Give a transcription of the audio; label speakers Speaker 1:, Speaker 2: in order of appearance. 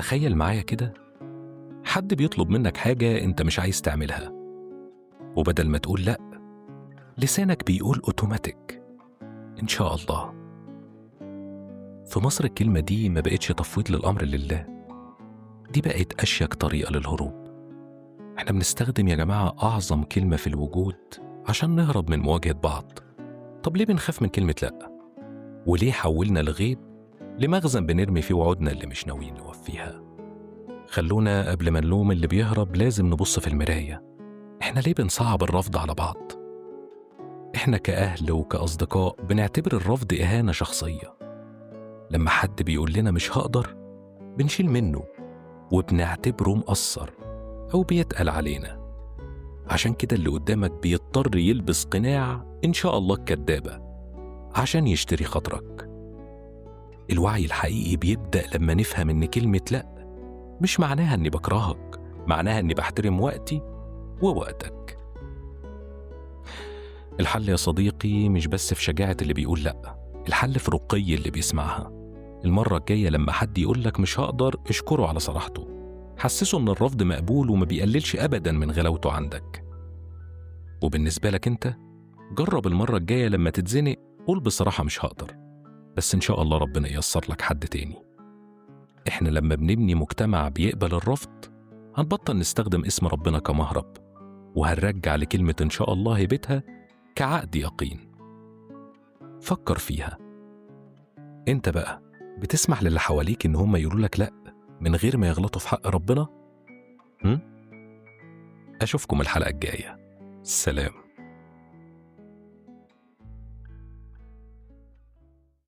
Speaker 1: تخيل معايا كده، حد بيطلب منك حاجة انت مش عايز تعملها، وبدل ما تقول لأ، لسانك بيقول اوتوماتيك إن شاء الله. في مصر الكلمة دي ما بقتش تفويض للأمر لله، دي بقت أشيك طريقة للهروب. احنا بنستخدم يا جماعة أعظم كلمة في الوجود عشان نهرب من مواجهة بعض. طب ليه بنخاف من كلمة لأ؟ وليه حولنا الغيب لمخزن بنرمي فيه وعودنا اللي مش ناويين نوفيها؟ خلونا قبل ما نلوم اللي بيهرب لازم نبص في المراية. احنا ليه بنصعب الرفض على بعض؟ احنا كأهل وكأصدقاء بنعتبر الرفض إهانة شخصية. لما حد بيقول لنا مش هقدر بنشيل منه وبنعتبره مقصر أو بيتقل علينا. عشان كده اللي قدامك بيضطر يلبس قناع إن شاء الله الكدابة عشان يشتري خاطرك. الوعي الحقيقي بيبدأ لما نفهم إن كلمة لأ مش معناها إني بكرهك، معناها إني بحترم وقتي ووقتك. الحل يا صديقي مش بس في شجاعة اللي بيقول لأ، الحل في رقي اللي بيسمعها. المرة الجاية لما حد يقولك مش هقدر اشكره على صراحته، حسسه إن الرفض مقبول وما بيقللش أبدا من غلاوته عندك. وبالنسبة لك أنت، جرب المرة الجاية لما تتزنق قول بصراحة مش هقدر، بس إن شاء الله ربنا ييسر لك حد تاني. إحنا لما بنبني مجتمع بيقبل الرفض هنبطل نستخدم اسم ربنا كمهرب، وهنرجع لكلمة إن شاء الله هيبتها كعقد يقين. فكر فيها. أنت بقى بتسمح للي حواليك إن هم يقولوا لك لأ من غير ما يغلطوا في حق ربنا؟ أشوفكم الحلقة الجاية. سلام.